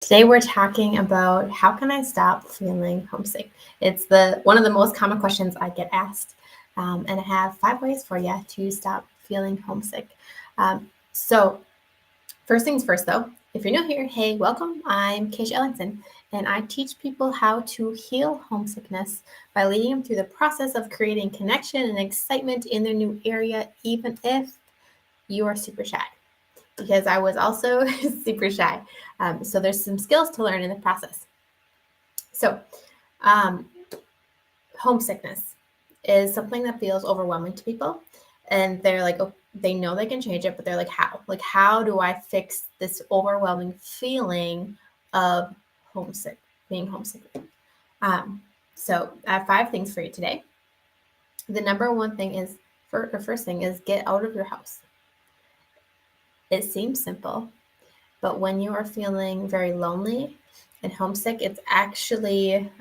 Today we're talking about how can I stop feeling homesick? It's one of the most common questions I get asked, and I have 5 ways for you to stop feeling homesick. So first things first, though, if you're new here, hey, welcome. I'm Keisha Ellingson, and I teach people how to heal homesickness by leading them through the process of creating connection and excitement in their new area, even if you are super shy. Because I was also super shy. So there's some skills to learn in the process. So homesickness is something that feels overwhelming to people. And they're like, oh, they know they can change it, but they're like, how? Like, how do I fix this overwhelming feeling of being homesick? So I have 5 things for you today. The number one thing is, first thing is get out of your house. It seems simple, but when you are feeling very lonely and homesick, it's actually,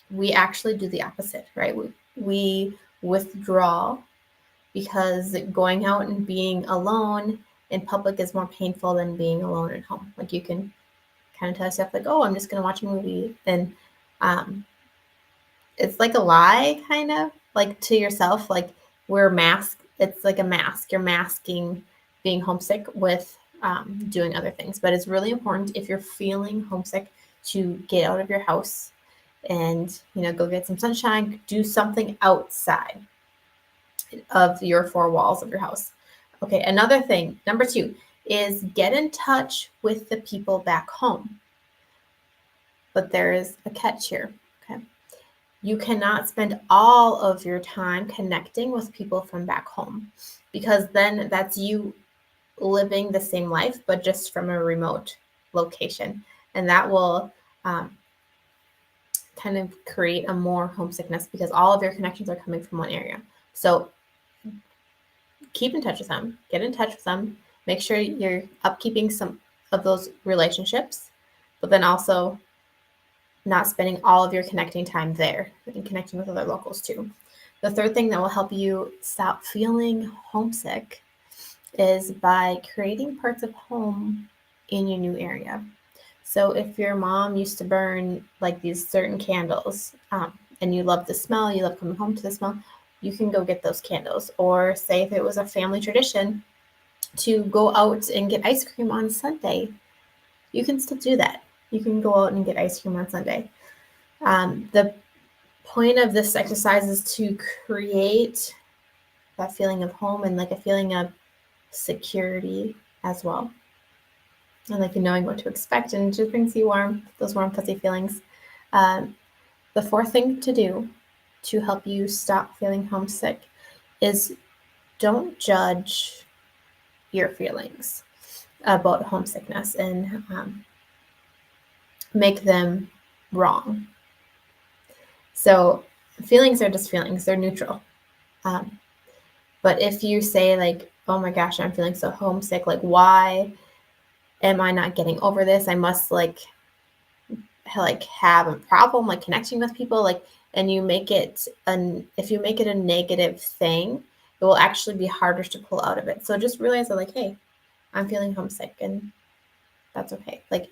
we actually do the opposite, right? We withdraw because going out and being alone in public is more painful than being alone at home. Like, you can kind of tell yourself like, oh, I'm just going to watch a movie. And it's like a lie, kind of like to yourself, like it's like a mask. You're masking being homesick with doing other things. But it's really important, if you're feeling homesick, to get out of your house and, go get some sunshine, do something outside of your 4 walls of your house. Okay, another thing, number 2, is get in touch with the people back home. But there is a catch here, okay? You cannot spend all of your time connecting with people from back home, because then that's you living the same life, but just from a remote location. And that will kind of create a more homesickness, because all of your connections are coming from one area. So keep in touch with them, get in touch with them, make sure you're upkeeping some of those relationships, but then also not spending all of your connecting time there and connecting with other locals too. The third thing that will help you stop feeling homesick is by creating parts of home in your new area. So if your mom used to burn like these certain candles, and you love the smell, you love coming home to the smell, you can go get those candles. Or say if it was a family tradition to go out and get ice cream on Sunday, you can still do that. You can go out and get ice cream on Sunday. The point of this exercise is to create that feeling of home and like a feeling of security as well. And like knowing what to expect, and it just brings you those warm, fuzzy feelings. The fourth thing to do to help you stop feeling homesick is don't judge your feelings about homesickness and make them wrong. So feelings are just feelings, they're neutral. But if you say like, oh my gosh, I'm feeling so homesick, like, why am I not getting over this? I must like have a problem like connecting with people, like, and if you make it a negative thing, it will actually be harder to pull out of it. So just realize that, like, hey, I'm feeling homesick, and that's okay. Like,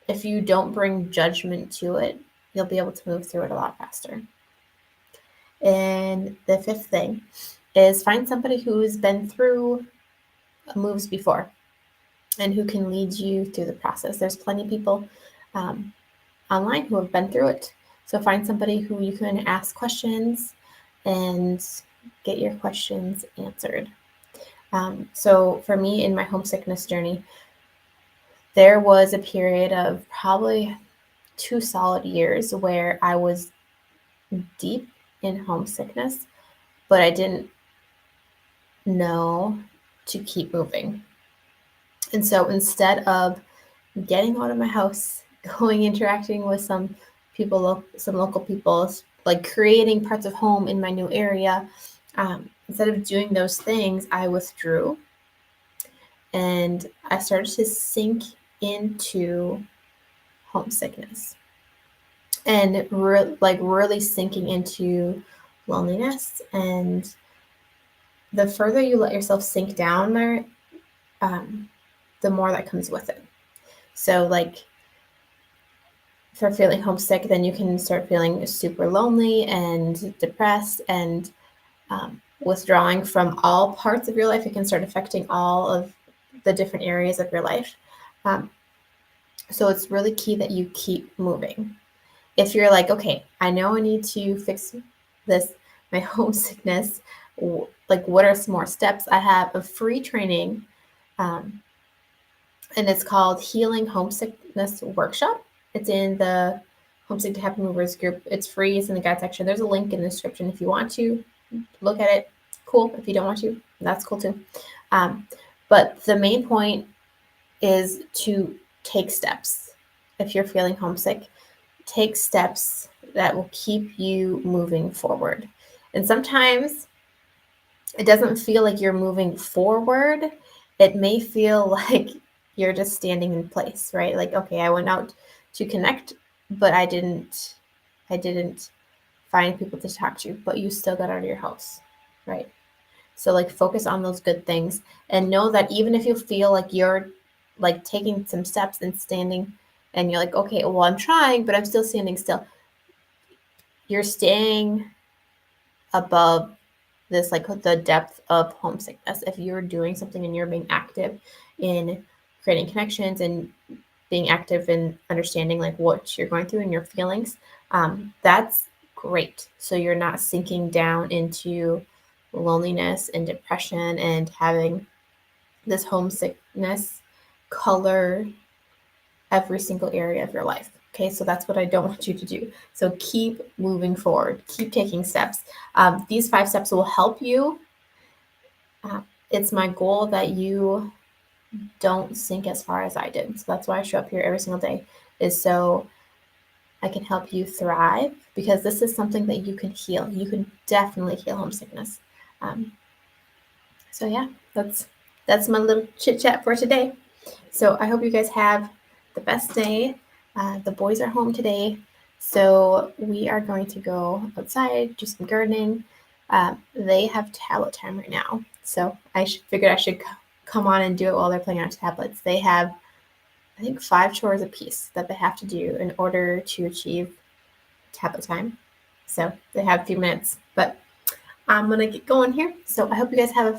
if you don't bring judgment to it, you'll be able to move through it a lot faster. And the fifth thing is find somebody who's been through moves before and who can lead you through the process. There's plenty of people online who have been through it. So find somebody who you can ask questions and get your questions answered. So for me, in my homesickness journey, there was a period of probably 2 solid years where I was deep in homesickness, but I didn't know to keep moving. And so instead of getting out of my house, interacting with some local people, like creating parts of home in my new area, instead of doing those things, I withdrew and I started to sink into homesickness and really sinking into loneliness. And the further you let yourself sink down there, the more that comes with it. So like if you're feeling homesick, then you can start feeling super lonely and depressed and withdrawing from all parts of your life. It can start affecting all of the different areas of your life. So it's really key that you keep moving. If you're like, okay, I know I need to fix this, my homesickness, like what are some more steps? I have a free training, and it's called Healing Homesickness Workshop. It's in the Homesick to Happy Movers group. It's free. It's in the guide section. There's a link in the description if you want to look at it. Cool. If you don't want to, that's cool too. But the main point is to take steps. If you're feeling homesick, take steps that will keep you moving forward. And sometimes it doesn't feel like you're moving forward. It may feel like you're just standing in place, right? Like, okay, I went out to connect, but I didn't find people to talk to, but you still got out of your house, right? So like focus on those good things and know that even if you feel like you're like taking some steps and standing and you're like, okay, well, I'm trying, but I'm still standing still. You're staying above this, like the depth of homesickness. If you're doing something and you're being active in creating connections and being active in understanding like what you're going through and your feelings, that's great. So you're not sinking down into loneliness and depression and having this homesickness color every single area of your life. Okay, so that's what I don't want you to do. So keep moving forward, keep taking steps. These 5 steps will help you. It's my goal that you don't sink as far as I did. So that's why I show up here every single day, is so I can help you thrive, because this is something that you can heal. You can definitely heal homesickness. So yeah, that's my little chit chat for today. So I hope you guys have the best day. The boys are home today, so we are going to go outside, do some gardening. They have tablet time right now, so I figured I should come on and do it while they're playing on tablets. They have, I think, 5 chores apiece that they have to do in order to achieve tablet time. So they have a few minutes, but I'm gonna get going here. So I hope you guys have a